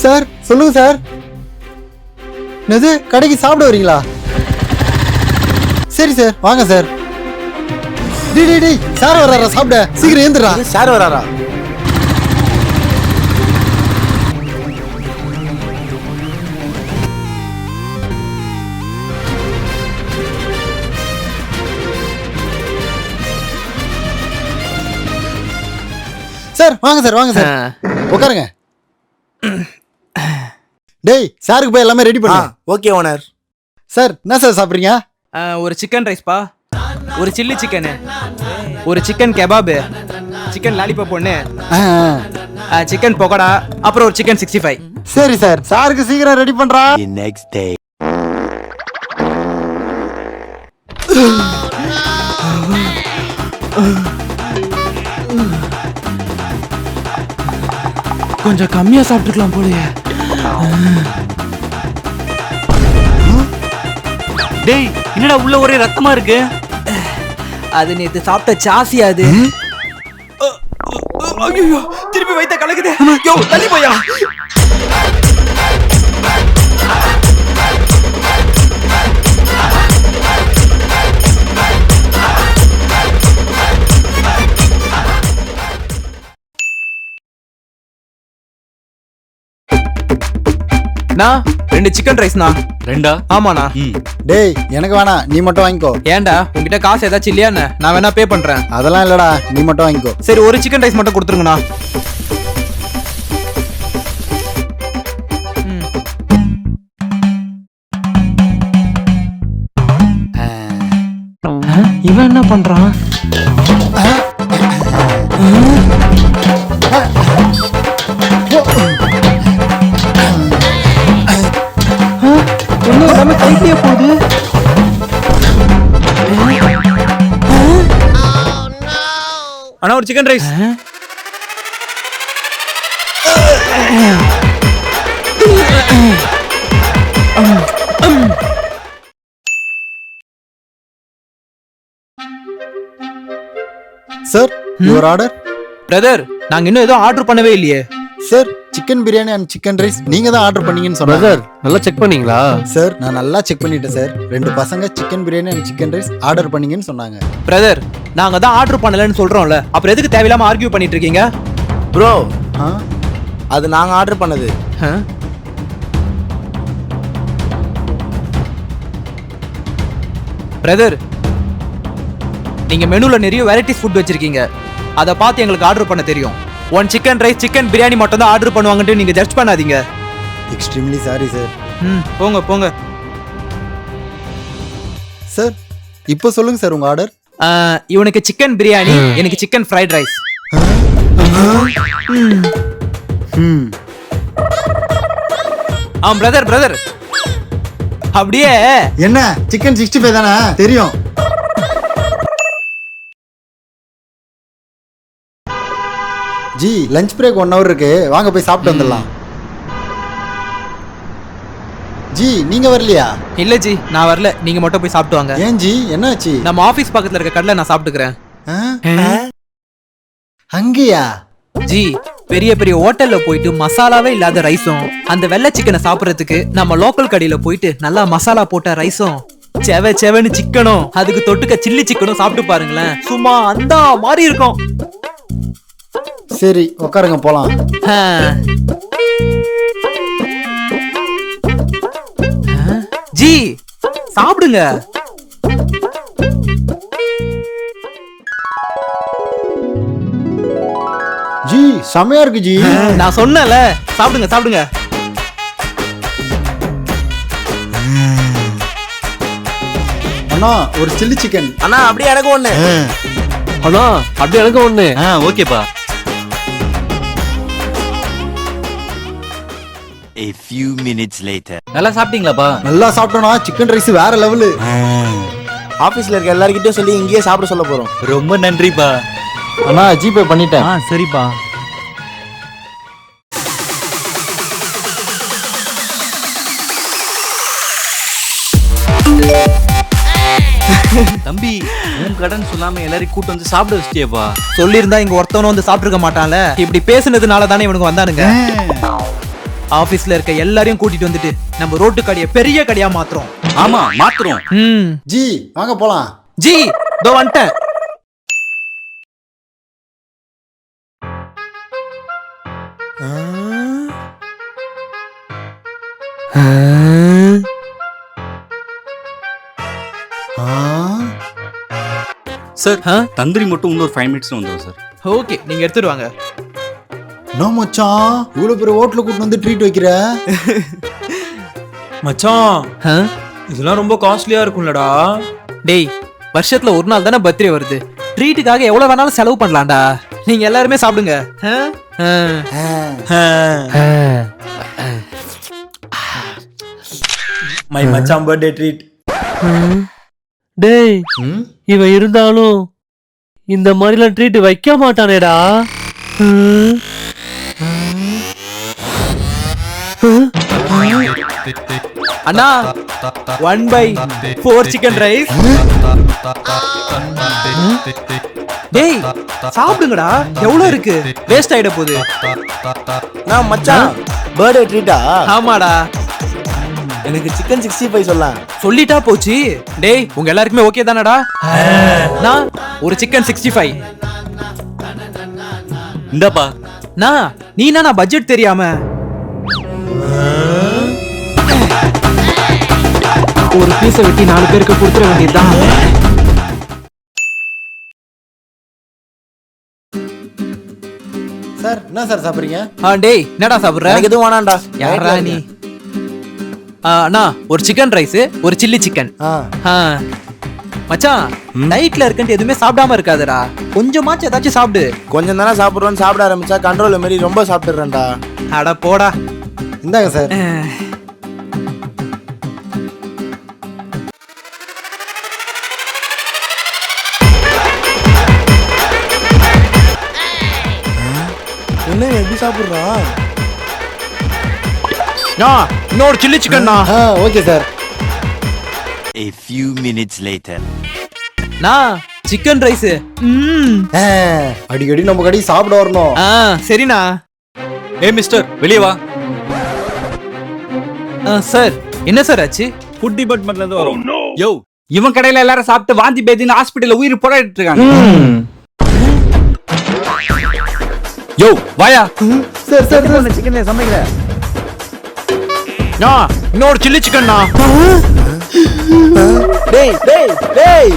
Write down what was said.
Sir சொல்லுங்க sir. என்னது கடைக்கு சாப்பிட வரீங்களா? சரி சார் வாங்க சார். டேய் சார் வராரா சாப்பிட, சீக்கிரம் ஏந்துடா. சார் வராரா? சார் வாங்க சார் வாங்க சார் உட்காருங்க. டேய் சாருக்கு போய் எல்லாமே ரெடி பண்ணு. Okay owner. சார் என்ன சார் சாப்பிட்றீங்க? ஒரு சிக்கன் ரைஸ்பா, ஒரு சில்லி சிக்கனு, ஒரு சிக்கன் கெபாபு, சிக்கன் லாலிபாப் ஒன்று, சிக்கன் பக்கோடா, அப்புறம் ஒரு சிக்கன் 65. சரி சார் சாருக்கு சீக்கிரம் ரெடி பண்றா. Next day. கொஞ்சம் கம்மியா சாப்பிட்டுக்கலாம் போலயே. டேய் என்னடா உள்ள ஒரே ரத்தமா இருக்கு? அது நேத்து சாப்பிட்ட சாசி அது. ஐயோ திருப்பி வைத்த கலக்குது. யோ தள்ளி போயா. நான் 2 சிக்கன் ரைஸ்ண்ணா. 2? ஆமாண்ணா. டேய் எனக்கு வேணாம், நீ மட்டும் வாங்கிக்கோ. ஏன்டா உங்ககிட்ட காசு ஏதாச்சும் இல்லையாண்ணே? நான் வேணா பே பண்றேன். அதெல்லாம் இல்லடா, நீ மட்டும் வாங்கிக்கோ. சரி ஒரு சிக்கன் ரைஸ் மட்டும் கொடுத்துருங்கண்ணா. இவன் என்ன பண்றான்? ஒன்னும் நம்ம கைட்டியே போகுது. அண்ணா ஒரு chicken rice. Sir your order. Brother நாங்க இன்னும் ஏதோ ஆர்டர் பண்ணவே இல்லையே. Sir chicken biryani and chicken rice நீங்க தான் ஆர்டர் பண்ணீங்கன்னு சொன்னாங்க. பிரதர் நல்லா செக் பண்ணீங்களா? சார் நான் நல்லா செக் பண்ணிட்டேன் சார். 2 பசங்க chicken biryani and chicken rice order பண்ணீங்கன்னு சொன்னாங்க. பிரதர் நாங்க தான் ஆர்டர் பண்ணலன்னு சொல்றோம்ல, அப்புறம் எதுக்கு தேவையில்லாம ஆர்கியூ பண்ணிட்டு இருக்கீங்க? ப்ரோ அது நாங்க ஆர்டர் பண்ணது. பிரதர் நீங்க மெனுல நிறைய வெரைட்டிஸ் ஃபுட் வச்சிருக்கீங்க, அதை பார்த்து எங்களுக்கு ஆர்டர் பண்ண தெரியும். 1 சிக்கன் ரைஸ் சிக்கன் பிரியாணி மட்டும் தான் ஆர்டர் பண்ணுவாங்கன்னு நீங்க ஜட்ஜ் பண்ணாதீங்க. Extremely sorry sir. போங்க போங்க. சார் இப்போ சொல்லுங்க சார் உங்க ஆர்டர். இவனுக்கு சிக்கன் பிரியாணி, எனக்கு chicken fried rice. Brother brother அப்படியே என்ன சிக்கன் 65 தானே தெரியும். ஜி லஞ்ச் பிரேக் 1 hour இருக்கு, வாங்க போய் சாப்பிட்டு வந்துடலாம். ஜி நீங்க வரலையா? இல்ல ஜி நான் வரல, நீங்க மட்டும் போய் சாப்பிட்டு வாங்க. ஏன் ஜி என்னாச்சு? நம்ம ஆபீஸ் பக்கத்துல இருக்க கடையில நான் சாப்பிட்டுக்கிறேன். அங்கேயா? ஜி பெரிய பெரிய ஹோட்டல்ல போயிட்டு மசாலாவே இல்லாத ரைஸும், அந்த வெள்ளை சிக்கனை சாப்பிடறதுக்கு நம்ம லோக்கல் கடையில போயிட்டு நல்லா மசாலா போட்ட ரைஸும், செவ செவன்னு சிக்கனும், அதுக்கு தொட்டுக்க சில்லி சிக்கனும் சாப்பிட்டு பாருங்களேன், சும்மா அந்த மாதிரி இருக்கும். சரி உட்காருங்க போலாம். ஜி சாப்பிடுங்க. ஜி செமையா இருக்கு ஜி. நான் சொன்னல சாப்பிடுங்க சாப்பிடுங்க. அண்ணா ஒரு சில்லி சிக்கன். அண்ணா அப்படியே எனக்கு ஒண்ணு. அண்ணா அப்படியே எனக்கு ஒண்ணு. ஓகேப்பா. A few minutes later. நல்லா சாப்பிட்டீங்களாப்பா? நல்லா சாப்பிட்டோம்னா, சிக்கன் ரைஸ் வேற லெவலு. ஆபீஸ்ல இருக்க எல்லார்கிட்டயும் சொல்லி இங்கேயே சாப்பிட சொல்ல போறோம். ரொம்ப நன்றிப்பா. அண்ணா ஜிபே பண்ணிட்டேன். சரிப்பா. தம்பி உன் கடன் சொல்லாம எல்லாரையும் கூட்டு வந்து சாப்பிட வச்சிட்டியப்பா. சொல்லியிருந்தா இங்க ஒருத்தவனும் வந்து சாப்பிட்டுருக்க மாட்டான்ல. இப்படி பேசுனதுனால தானே இவனுக்கு வந்தானுங்க. ஆபீஸ்ல இருக்க எல்லாரையும் கூட்டிட்டு வந்துட்டு நம்ம ரோட்டு கடையை பெரிய கடையா மாத்துறோம். ஆமா மாத்துறோம். ஜி வாங்க போலாம். ஜி இதோ வந்துட்டேன். சார் ஆ? தந்திரி மட்டும் இன்னொரு 5 மினிட்ஸ்ல வந்துடும் சார். ஓகே நீங்க எடுத்துட்டு வாங்க. நோ மச்சான், இவ்வளவு பெரிய ஹோட்டலுக்கு கூட்டு வந்து ட்ரீட் வைக்கிற. மச்சான் ஆ? இதெல்லாம் ரொம்ப காஸ்ட்லியா இருக்கும்லடா. டேய் வருஷத்துல ஒரு நாள் தானே பர்த்டே வருது. ட்ரீட்டுக்காக எவ்வளவு வேணாலும் செலவு பண்ணலாம்டா. நீங்க எல்லாருமே சாப்பிடுங்க. ஆ? ஆ. மை மச்சான் பர்த்டே ட்ரீட். டேய் இவன் இருந்தாலும் இந்த மாதிரிலாம் ட்ரீட் வைக்க மாட்டானேடா. அண்ணா 1/4 சிக்கன் ரைஸ். டேய் சாப்பிடுங்கடா, எவ்வளவு இருக்கு? வேஸ்ட் ஆயிட போகுது. நான் மச்சான் பர்த்டே ட்ரீட்டா? ஆமாடா எனக்கு சிக்கன் 65 சொல்லலாம். சொல்லிட்டா போச்சு. டேய் உங்க எல்லாருக்குமே ஓகே தானடா? நான் ஒரு சிக்கன் 65. இந்தாப்பா. நீ என்ன பட்ஜெட் தெரியாம ஒரு பீஸ வெட்டி 4 பேருக்கு கொடுத்துட வேண்டியதுதான். சார் என்ன சார் சாப்பிடுறீங்க? டேய் என்னடா சாப்பிடுற? எனக்கு எதுவும் வேணாம்டா. யாரா நீ? அண்ணா ஒரு சிக்கன் ரைஸ், ஒரு சில்லி சிக்கன். மச்சான் நைட்ல இருக்கன்ட்டு எதுவுமே சாப்பிடாம இருக்காதடா. கொஞ்சமாச்சும் ஏதாச்சும் சாப்பிடு. கொஞ்சம் தானே சாப்பிடுறோன்னு சாப்பிட ஆரம்பிச்சா கண்ட்ரோல் மாரி ரொம்ப சாப்பிட்டுறேன்டா. அட போடா. இந்தாங்க சார். என்ன எப்படி சாப்பிடுறான்? இன்னொரு chilli chicken. Okay sir. A few minutes later. Chicken rice. அடிக்கடி நம்ம கடைக்கு சாப்பிட வரணும். சரிண்ணா. ஏ மிஸ்டர் வெளியே வா. சார் என்ன சார் ஆச்சு? ஃபுட் டிபார்ட்மெண்ட்ல இருந்து வரோம். யோ இவன் கடையில எல்லாரும் சாப்பிட்டு வாந்தி பேதின்னு ஹாஸ்பிடல்ல உயிர் போராடிட்டு இருக்காங்க. யோ வாயா. சார் சார் சார் சிக்கன் சமைக்கிற. இன்னொரு சில்லி சிக்கன். டேய் டேய் டேய்